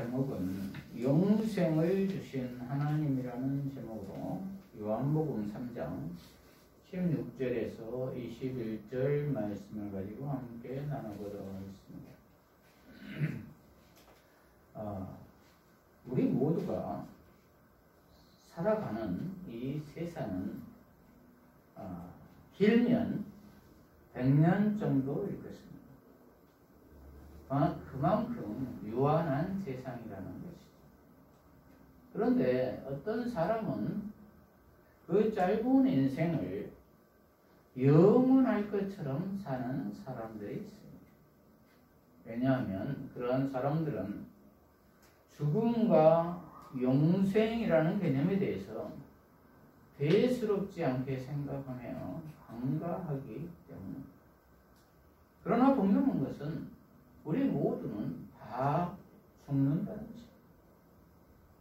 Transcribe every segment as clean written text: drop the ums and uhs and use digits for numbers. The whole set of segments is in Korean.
제목은 영생을 주신 하나님이라는 제목으로 요한복음 3장 16절에서 21절 말씀을 가지고 함께 나눠보도록 하겠습니다. 우리 모두가 살아가는 이 세상은 길면 100년 정도일 것입니다. 그만큼 유한한 세상이라는 것이죠. 그런데 어떤 사람은 그 짧은 인생을 영원할 것처럼 사는 사람들이 있습니다. 왜냐하면 그러한 사람들은 죽음과 영생이라는 개념에 대해서 대수롭지 않게 생각하며 간과하기 때문입니다. 그러나 분명한 것은 우리 모두는 다 죽는다는 것입니다.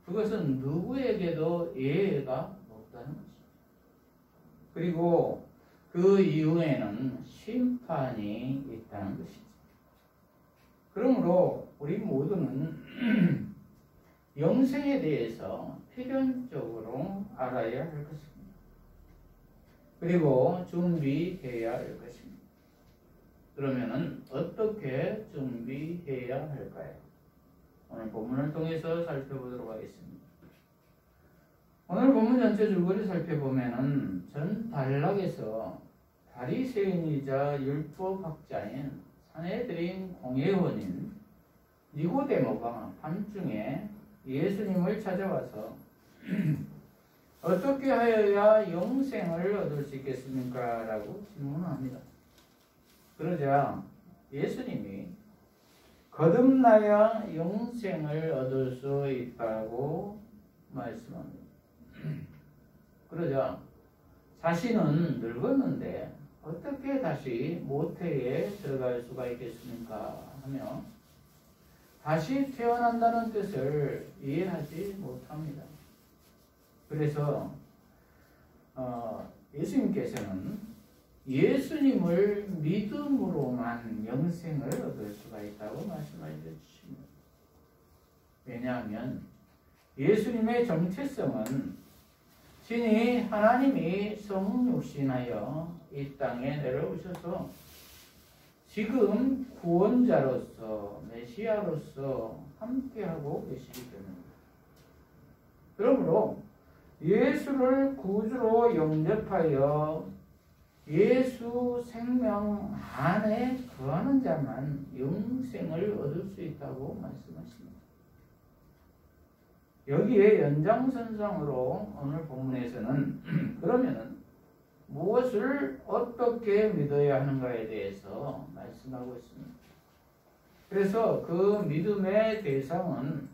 그것은 누구에게도 예외가 없다는 것입니다. 그리고 그 이후에는 심판이 있다는 것이죠. 그러므로 우리 모두는 영생에 대해서 필연적으로 알아야 할 것입니다. 그리고 준비해야 할 것입니다. 그러면은 어떻게 준비해야 할까요? 오늘 본문을 통해서 살펴보도록 하겠습니다. 오늘 본문 전체 줄거리 살펴보면은 전 단락에서 바리새인이자 율법학자인 산헤드린 공회원인 니고데모가 밤중에 예수님을 찾아와서 어떻게 하여야 영생을 얻을 수 있겠습니까? 라고 질문합니다. 그러자 예수님이 거듭나야 영생을 얻을 수 있다고 말씀합니다. 그러자 자신은 늙었는데 어떻게 다시 모태에 들어갈 수가 있겠습니까? 하며 다시 태어난다는 뜻을 이해하지 못합니다. 그래서 예수님께서는 예수님을 믿음으로만 영생을 얻을 수가 있다고 말씀해 주십니다. 왜냐하면 예수님의 정체성은 친히 하나님이 성육신하여 이 땅에 내려오셔서 지금 구원자로서 메시아로서 함께하고 계시기 때문입니다. 그러므로 예수를 구주로 영접하여 예수 생명 안에 거하는 자만 영생을 얻을 수 있다고 말씀하십니다. 여기에 연장선상으로 오늘 본문에서는 그러면은 무엇을 어떻게 믿어야 하는가에 대해서 말씀하고 있습니다. 그래서 그 믿음의 대상은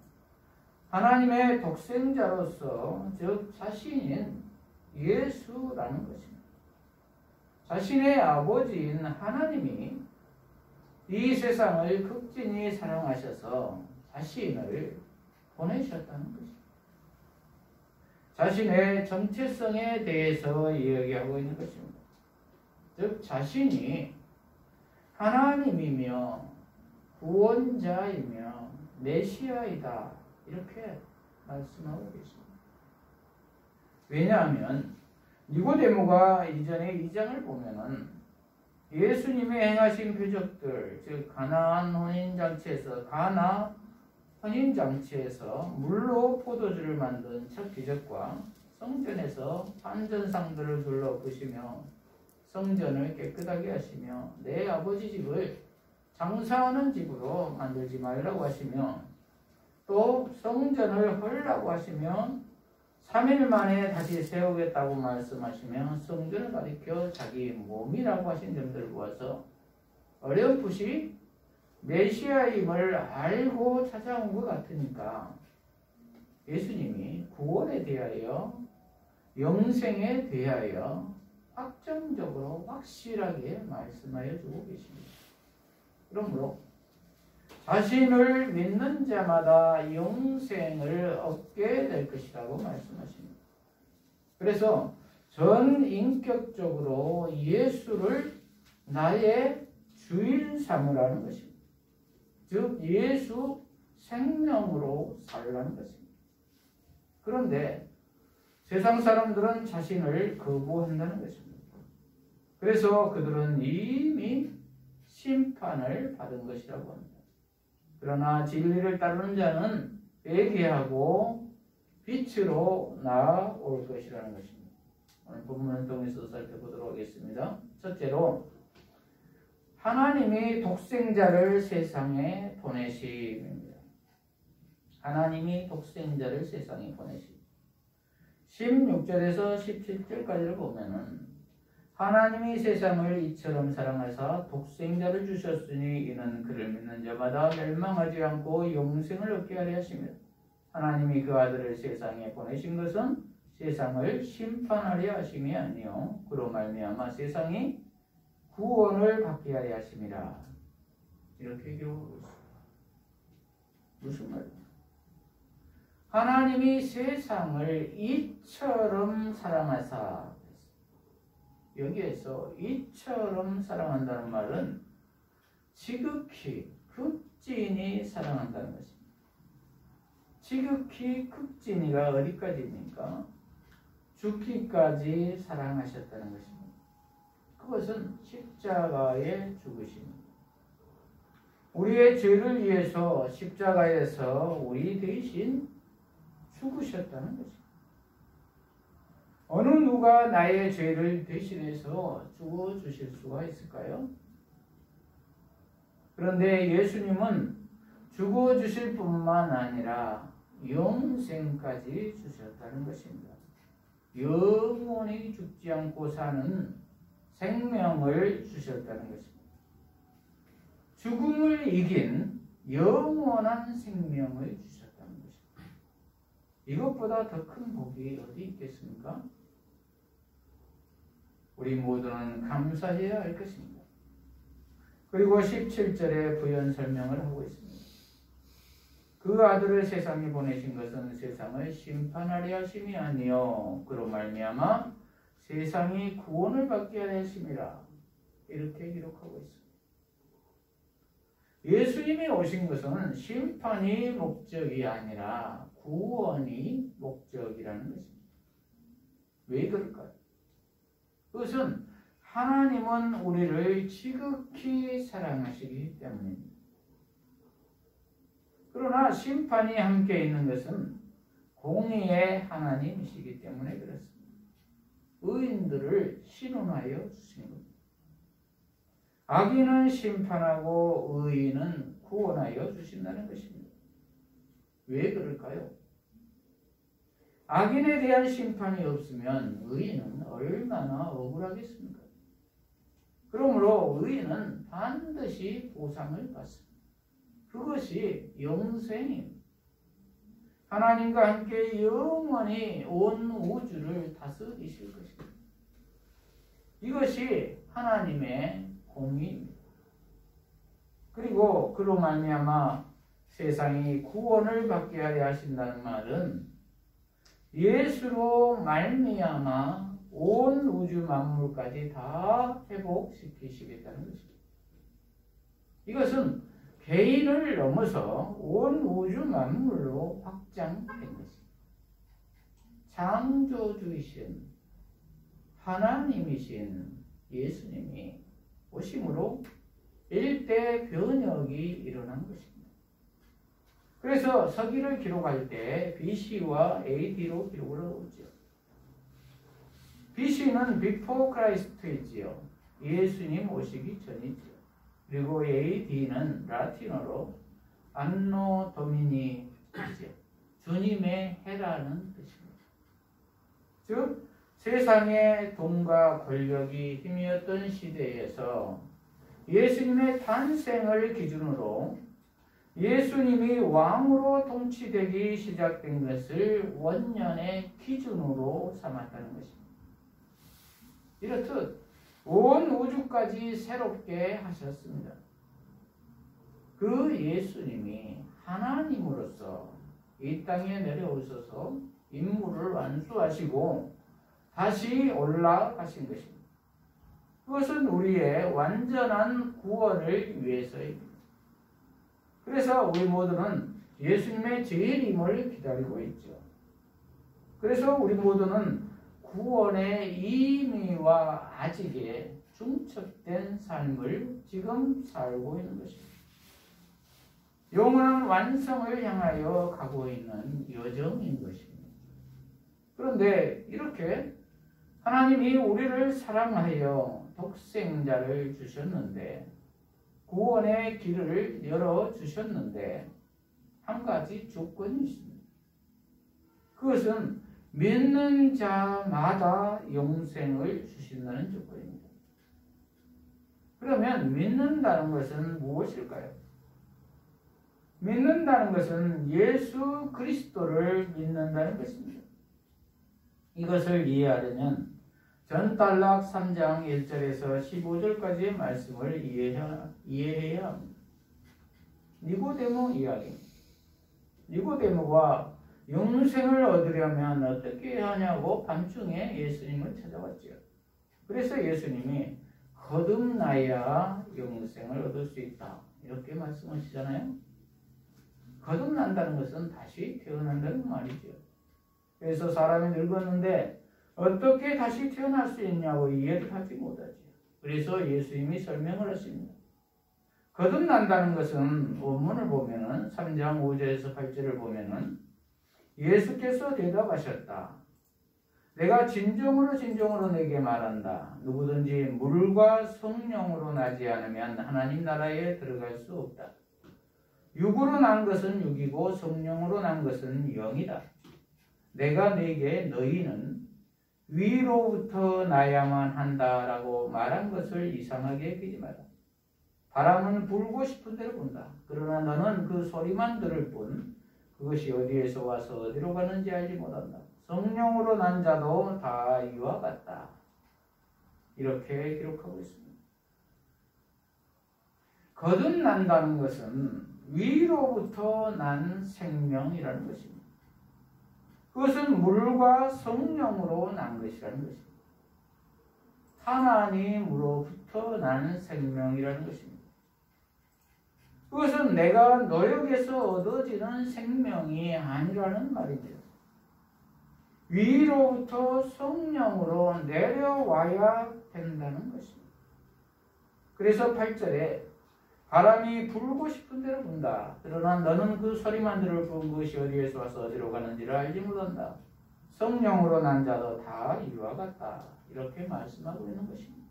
하나님의 독생자로서 즉 자신인 예수라는 것입니다. 자신의 아버지인 하나님이 이 세상을 극진히 사랑하셔서 자신을 보내셨다는 것입니다. 자신의 정체성에 대해서 이야기하고 있는 것입니다. 즉 자신이 하나님이며 구원자이며 메시아이다 이렇게 말씀하고 계십니다. 왜냐하면 니고데모가 이전에 2장을 보면은 예수님이 행하신 표적들, 즉 가나 혼인잔치에서 물로 포도주를 만든 첫 기적과 성전에서 환전상들을 둘러 엎으시며 성전을 깨끗하게 하시며 내 아버지 집을 장사하는 집으로 만들지 말라고 하시며 또 성전을 헐라고 하시며 3일 만에 다시 세우겠다고 말씀하시며 성전을 가리켜 자기 몸이라고 하신 점들을 보아서 어렴풋이 메시아임을 알고 찾아온 것 같으니까 예수님이 구원에 대하여 영생에 대하여 확정적으로 확실하게 말씀하여 주고 계십니다. 그러므로 자신을 믿는 자마다 영생을 얻게 될 것이라고 말씀하십니다. 그래서 전 인격적으로 예수를 나의 주인 삼으라는 것입니다. 즉 예수 생명으로 살라는 것입니다. 그런데 세상 사람들은 자신을 거부한다는 것입니다. 그래서 그들은 이미 심판을 받은 것이라고 합니다. 그러나 진리를 따르는 자는 회개하고 빛으로 나아올 것이라는 것입니다. 오늘 본문을 통해서 살펴보도록 하겠습니다. 첫째로 하나님이 독생자를 세상에 보내심입니다. 하나님이 독생자를 세상에 보내심. 16절에서 17절까지를 보면은 하나님이 세상을 이처럼 사랑하사 독생자를 주셨으니 이는 그를 믿는 자마다 멸망하지 않고 영생을 얻게 하려 하심이라. 하나님이 그 아들을 세상에 보내신 것은 세상을 심판하려 하심이 아니요 그로 말미암아 세상이 구원을 받게 하려 하심이라. 이렇게 기록하고 있습니다. 무슨 말이냐? 하나님이 세상을 이처럼 사랑하사, 여기에서 이처럼 사랑한다는 말은 지극히 극진히 사랑한다는 것입니다. 지극히 극진히가 어디까지입니까? 죽기까지 사랑하셨다는 것입니다. 그것은 십자가의 죽으심입니다. 우리의 죄를 위해서 십자가에서 우리 대신 죽으셨다는 것입니다. 어느 누가 나의 죄를 대신해서 죽어주실 수가 있을까요? 그런데 예수님은 죽어주실 뿐만 아니라 영생까지 주셨다는 것입니다. 영원히 죽지 않고 사는 생명을 주셨다는 것입니다. 죽음을 이긴 영원한 생명을 주셨다는 것입니다. 이것보다 더 큰 복이 어디 있겠습니까? 우리 모두는 감사해야 할 것입니다. 그리고 17절에 부연 설명을 하고 있습니다. 그 아들을 세상에 보내신 것은 세상을 심판하려 하심이 아니요 그로 말미암아 세상이 구원을 받게 하려 하심이라. 이렇게 기록하고 있습니다. 예수님이 오신 것은 심판이 목적이 아니라 구원이 목적이라는 것입니다. 왜 그럴까요? 그것은 하나님은 우리를 지극히 사랑하시기 때문입니다. 그러나 심판이 함께 있는 것은 공의의 하나님이시기 때문에 그렇습니다. 의인들을 신원하여 주시는 겁니다. 악인은 심판하고 의인은 구원하여 주신다는 것입니다. 왜 그럴까요? 악인에 대한 심판이 없으면 의인은 얼마나 억울하겠습니까? 그러므로 의인은 반드시 보상을 받습니다. 그것이 영생입니다. 하나님과 함께 영원히 온 우주를 다스리실 것입니다. 이것이 하나님의 공의입니다. 그리고 그로 말미암아 세상이 구원을 받게 하려 하신다는 말은 예수로 말미암아 온 우주 만물까지 다 회복시키시겠다는 것입니다. 이것은 개인을 넘어서 온 우주 만물로 확장된 것입니다. 창조주이신 하나님이신 예수님이 오심으로 일대 변혁이 일어난 것입니다. 그래서 서기를 기록할 때 BC와 AD로 기록을 하죠. BC는 Before Christ이지요. 예수님 오시기 전이지요. 그리고 AD는 라틴어로 안노 도미니이죠. 주님의 해라는 뜻입니다. 즉 세상의 돈과 권력이 힘이었던 시대에서 예수님의 탄생을 기준으로 예수님이 왕으로 통치되기 시작된 것을 원년의 기준으로 삼았다는 것입니다. 이렇듯 온 우주까지 새롭게 하셨습니다. 그 예수님이 하나님으로서 이 땅에 내려오셔서 임무를 완수하시고 다시 올라가신 것입니다. 그것은 우리의 완전한 구원을 위해서입니다. 그래서 우리 모두는 예수님의 재림을 기다리고 있죠. 그래서 우리 모두는 구원의 이미와 아직에 중첩된 삶을 지금 살고 있는 것입니다. 영원한 완성을 향하여 가고 있는 여정인 것입니다. 그런데 이렇게 하나님이 우리를 사랑하여 독생자를 주셨는데, 구원의 길을 열어주셨는데 한 가지 조건이 있습니다. 그것은 믿는 자마다 영생을 주신다는 조건입니다. 그러면 믿는다는 것은 무엇일까요? 믿는다는 것은 예수 그리스도를 믿는다는 것입니다. 이것을 이해하려면 전달락 3장 1절에서 15절까지의 말씀을 이해해야 합니다. 니고데모 이야기. 니고데모가 영생을 얻으려면 어떻게 해야 하냐고 밤중에 예수님을 찾아왔죠. 그래서 예수님이 거듭나야 영생을 얻을 수 있다, 이렇게 말씀하시잖아요. 거듭난다는 것은 다시 태어난다는 말이죠. 그래서 사람이 늙었는데 어떻게 다시 태어날 수 있냐고 이해를 하지 못하죠. 그래서 예수님이 설명을 하십니다. 거듭난다는 것은 원문을 보면은 3장 5절에서 8절을 보면은 예수께서 대답하셨다. 내가 진정으로 내게 말한다. 누구든지 물과 성령으로 나지 않으면 하나님 나라에 들어갈 수 없다. 육으로 난 것은 육이고 성령으로 난 것은 영이다. 내가 네게 너희는 위로부터 나야만 한다라고 말한 것을 이상하게 여기지 마라. 바람은 불고 싶은 대로 분다. 그러나 너는 그 소리만 들을 뿐 그것이 어디에서 와서 어디로 가는지 알지 못한다. 성령으로 난 자도 다 이와 같다. 이렇게 기록하고 있습니다. 거듭난다는 것은 위로부터 난 생명이라는 것입니다. 그것은 물과 성령으로 난 것이라는 것입니다. 하나님으로부터 난 생명이라는 것입니다. 그것은 내가 노력해서 얻어지는 생명이 아니라는 말입니다. 위로부터 성령으로 내려와야 된다는 것입니다. 그래서 8절에 바람이 불고 싶은 대로 분다. 그러나 너는 그 소리만 들을 뿐 그것이 어디에서 와서 어디로 가는지를 알지 못한다. 성령으로 난 자도 다 이와 같다. 이렇게 말씀하고 있는 것입니다.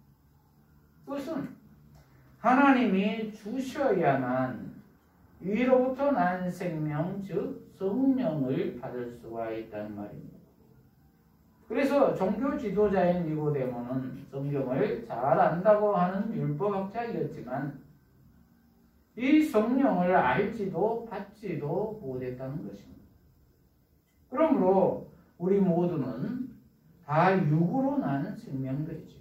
그것은 하나님이 주셔야만 위로부터 난 생명, 즉 성령을 받을 수가 있다는 말입니다. 그래서 종교 지도자인 니고데모는 성경을 잘 안다고 하는 율법학자이었지만 이 성령을 알지도 받지도 못했다는 것입니다. 그러므로 우리 모두는 다 육으로 난 생명들이죠.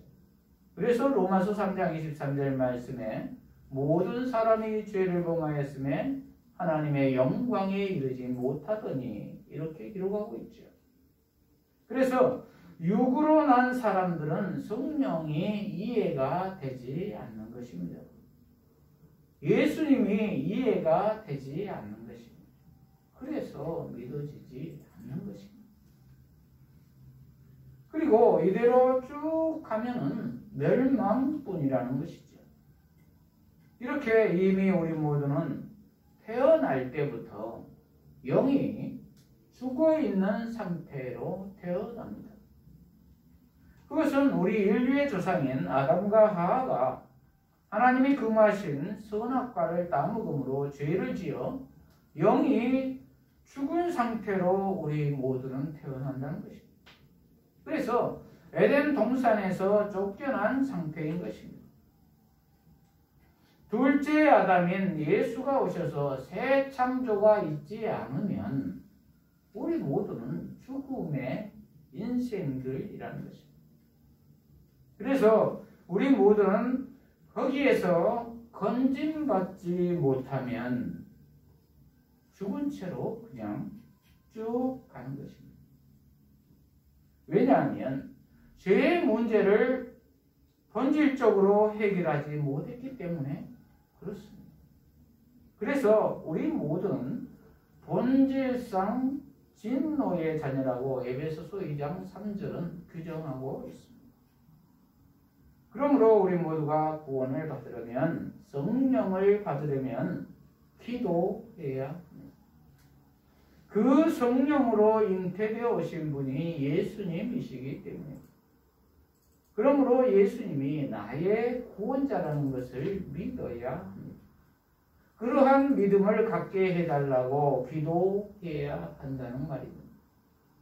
그래서 로마서 3장 23절 말씀에 모든 사람이 죄를 범하였음에 하나님의 영광에 이르지 못하더니 이렇게 기록하고 있죠. 그래서 육으로 난 사람들은 성령이 이해가 되지 않는 것입니다. 예수님이 이해가 되지 않는 것입니다. 그래서 믿어지지 않는 것입니다. 그리고 이대로 쭉 가면은 멸망뿐이라는 것이죠. 이렇게 이미 우리 모두는 태어날 때부터 영이 죽어있는 상태로 태어납니다. 그것은 우리 인류의 조상인 아담과 하와가 하나님이 금하신 선악과를 따먹음으로 죄를 지어 영이 죽은 상태로 우리 모두는 태어난다는 것입니다. 그래서 에덴 동산에서 쫓겨난 상태인 것입니다. 둘째 아담인 예수가 오셔서 새 창조가 있지 않으면 우리 모두는 죽음의 인생들이라는 것입니다. 그래서 우리 모두는 거기에서 건짐받지 못하면 죽은 채로 그냥 쭉 가는 것입니다. 왜냐하면 죄의 문제를 본질적으로 해결하지 못했기 때문에 그렇습니다. 그래서 우리 모두는 본질상 진노의 자녀라고 에베소서 2장 3절은 규정하고 있습니다. 그러므로 우리 모두가 구원을 받으려면, 성령을 받으려면 기도해야 합니다. 그 성령으로 잉태되어 오신 분이 예수님이시기 때문에, 그러므로 예수님이 나의 구원자라는 것을 믿어야 합니다. 그러한 믿음을 갖게 해달라고 기도해야 한다는 말입니다.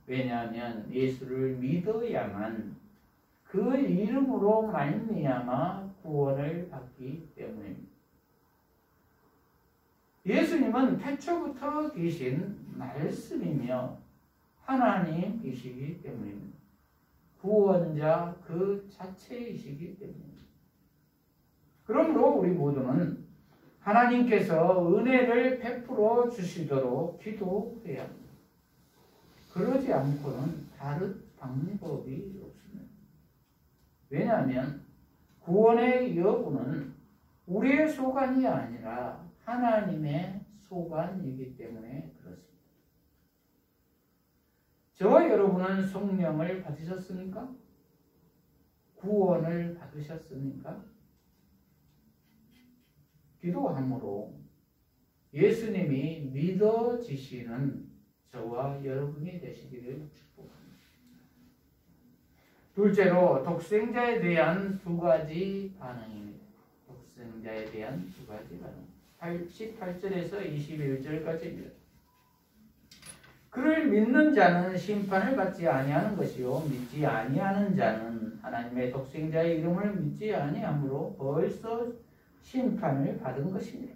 왜냐하면 예수를 믿어야만 그 이름으로 말미암아 구원을 받기 때문입니다. 예수님은 태초부터 계신 말씀이며 하나님이시기 때문입니다. 구원자 그 자체이시기 때문입니다. 그러므로 우리 모두는 하나님께서 은혜를 베풀어 주시도록 기도해야 합니다. 그러지 않고는 다른 방법이 없습니다. 왜냐하면 구원의 여부는 우리의 소관이 아니라 하나님의 소관이기 때문에 그렇습니다. 저와 여러분은 성령을 받으셨습니까? 구원을 받으셨습니까? 기도함으로 예수님이 믿어지시는 저와 여러분이 되시기를 축복합니다. 둘째로 독생자에 대한 두 가지 반응입니다. 독생자에 대한 두 가지 반응. 18절에서 21절까지입니다. 그를 믿는 자는 심판을 받지 아니하는 것이요 믿지 아니하는 자는 하나님의 독생자의 이름을 믿지 아니하므로 벌써 심판을 받은 것입니다.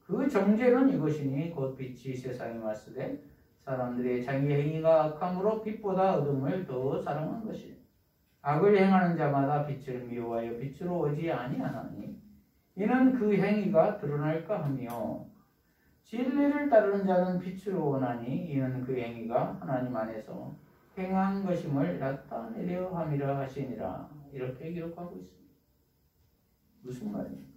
그 정죄는 이것이니 곧 빛이 세상에 왔으되 사람들의 자기 행위가 악함으로 빛보다 어둠을 더 사랑한 것이니 악을 행하는 자마다 빛을 미워하여 빛으로 오지 아니하나니 이는 그 행위가 드러날까 하며 진리를 따르는 자는 빛으로 오나니 이는 그 행위가 하나님 안에서 행한 것임을 나타내려 함이라 하시니라. 이렇게 기록하고 있습니다. 무슨 말입니까?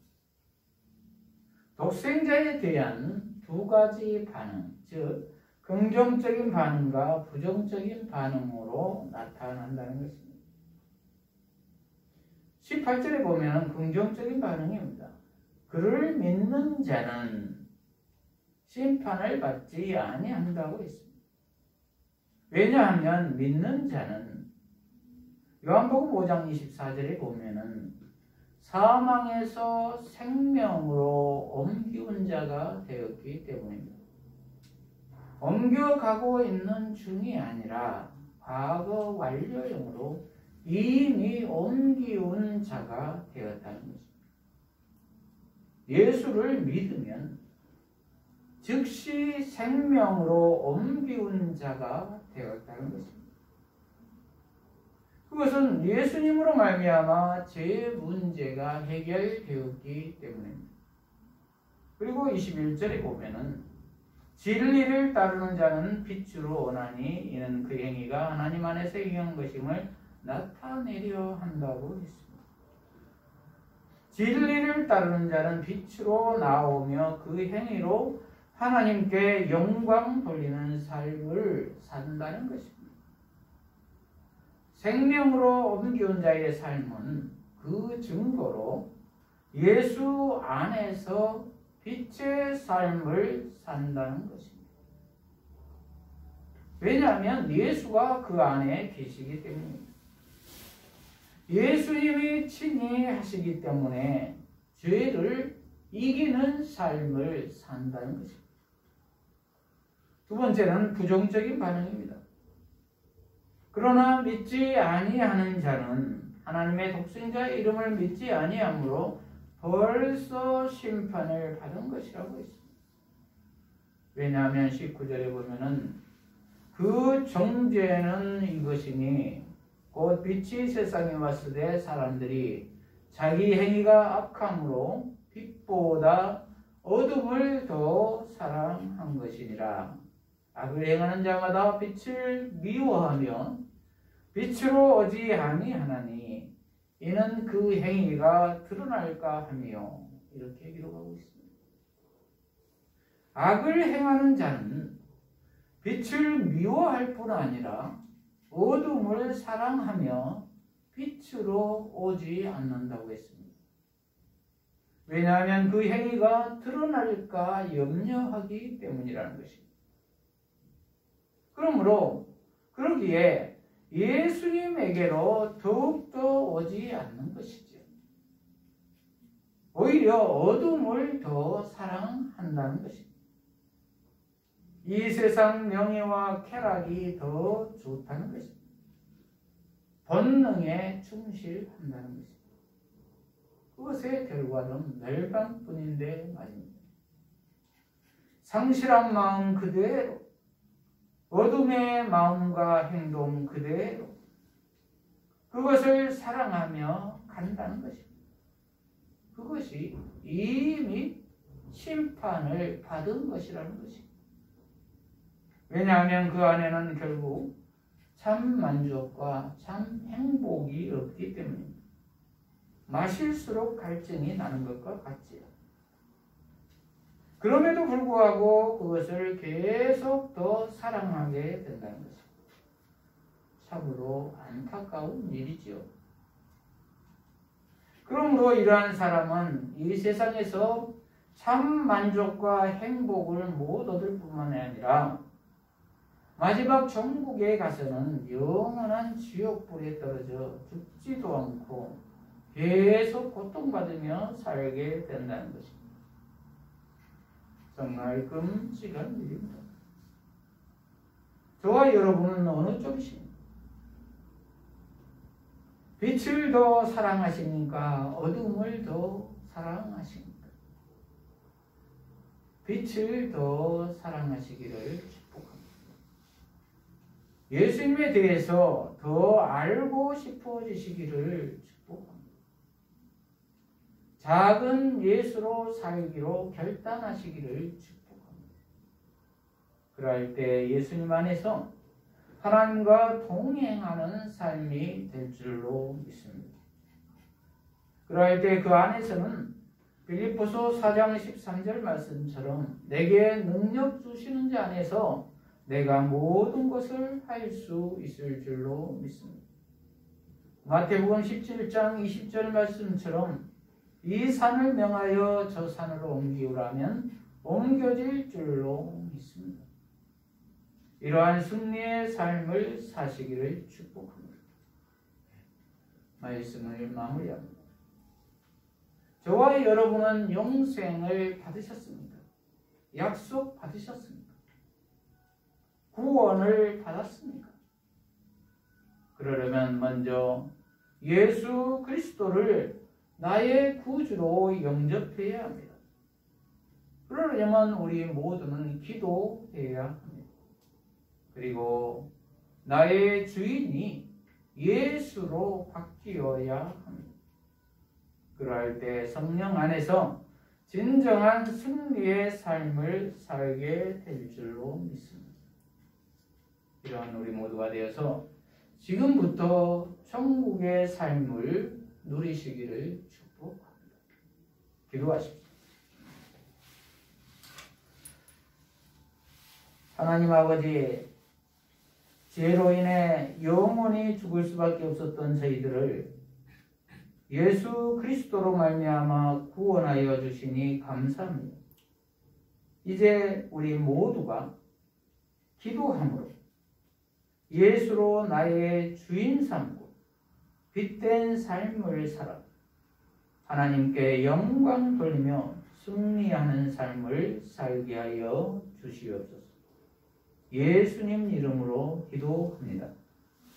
독생자에 대한 두 가지 반응, 즉 긍정적인 반응과 부정적인 반응으로 나타난다는 것입니다. 18절에 보면 긍정적인 반응입니다. 그를 믿는 자는 심판을 받지 아니한다고 했습니다. 왜냐하면 믿는 자는 요한복음 5장 24절에 보면은 사망에서 생명으로 옮기운 자가 되었기 때문입니다. 옮겨가고 있는 중이 아니라 과거 완료형으로 이미 옮기운 자가 되었다는 것입니다. 예수를 믿으면 즉시 생명으로 옮기운 자가 되었다는 것입니다. 그것은 예수님으로 말미암아 제 문제가 해결되었기 때문입니다. 그리고 21절에 보면은 진리를 따르는 자는 빛으로 오나니 이는 그 행위가 하나님 안에서 행한 것임을 나타내려 한다고 했습니다. 진리를 따르는 자는 빛으로 나오며 그 행위로 하나님께 영광 돌리는 삶을 산다는 것입니다. 생명으로 옮기운 자의 삶은 그 증거로 예수 안에서 빛의 삶을 산다는 것입니다. 왜냐하면 예수가 그 안에 계시기 때문입니다. 예수님이 친히 하시기 때문에 죄를 이기는 삶을 산다는 것입니다. 두 번째는 부정적인 반응입니다. 그러나 믿지 아니하는 자는 하나님의 독생자의 이름을 믿지 아니하므로 벌써 심판을 받은 것이라고 했습니다. 왜냐하면 19절에 보면은 그 정죄는 이것이니 곧 빛이 세상에 왔으되 사람들이 자기 행위가 악함으로 빛보다 어둠을 더 사랑한 것이니라. 악을 행하는 자마다 빛을 미워하며 빛으로 오지 아니하나니 이는 그 행위가 드러날까 하며 이렇게 기록하고 있습니다. 악을 행하는 자는 빛을 미워할 뿐 아니라 어둠을 사랑하며 빛으로 오지 않는다고 했습니다. 왜냐하면 그 행위가 드러날까 염려하기 때문이라는 것입니다. 그러므로 그러기에 예수님에게로 더욱더 오지 않는 것이죠. 오히려 어둠을 더 사랑한다는 것입니다. 이 세상 명예와 쾌락이 더 좋다는 것입니다. 본능에 충실한다는 것입니다. 그것의 결과는 멸망뿐인데 말입니다. 상실한 마음 그대로, 어둠의 마음과 행동 그대로 그것을 사랑하며 간다는 것입니다. 그것이 이미 심판을 받은 것이라는 것입니다. 왜냐하면 그 안에는 결국 참 만족과 참 행복이 없기 때문입니다. 마실수록 갈증이 나는 것과 같지요. 그럼에도 불구하고 그것을 계속 더 사랑하게 된다는 것입니다. 참으로 안타까운 일이지요. 그러므로 이러한 사람은 이 세상에서 참 만족과 행복을 못 얻을 뿐만 아니라 마지막 천국에 가서는 영원한 지옥불에 떨어져 죽지도 않고 계속 고통받으며 살게 된다는 것입니다. 정말 끔찍한 일입니다. 저와 여러분은 어느 쪽이십니까? 빛을 더 사랑하십니까? 어둠을 더 사랑하십니까? 빛을 더 사랑하시기를 축복합니다. 예수님에 대해서 더 알고 싶어지시기를 축복합니다. 작은 예수로 살기로 결단하시기를 축복합니다. 그럴 때 예수님 안에서 하나님과 동행하는 삶이 될 줄로 믿습니다. 그럴 때 그 안에서는 빌립보서 4장 13절 말씀처럼 내게 능력 주시는 자 안에서 내가 모든 것을 할 수 있을 줄로 믿습니다. 마태복음 17장 20절 말씀처럼 이 산을 명하여 저 산으로 옮기우라면 옮겨질 줄로 믿습니다. 이러한 승리의 삶을 사시기를 축복합니다. 말씀을 마무리합니다. 저와 여러분은 영생을 받으셨습니까? 약속 받으셨습니까? 구원을 받았습니까? 그러려면 먼저 예수 그리스도를 나의 구주로 영접해야 합니다. 그러려면 우리 모두는 기도해야 합니다. 그리고 나의 주인이 예수로 바뀌어야 합니다. 그럴 때 성령 안에서 진정한 승리의 삶을 살게 될 줄로 믿습니다. 이러한 우리 모두가 되어서 지금부터 천국의 삶을 누리시기를 축복합니다. 기도하십시오. 하나님 아버지, 죄로 인해 영원히 죽을 수밖에 없었던 저희들을 예수 그리스도로 말미암아 구원하여 주시니 감사합니다. 이제 우리 모두가 기도함으로 예수로 나의 주인 삼고 빛된 삶을 살아 하나님께 영광 돌리며 승리하는 삶을 살게 하여 주시옵소서. 예수님 이름으로 기도합니다.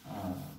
아멘.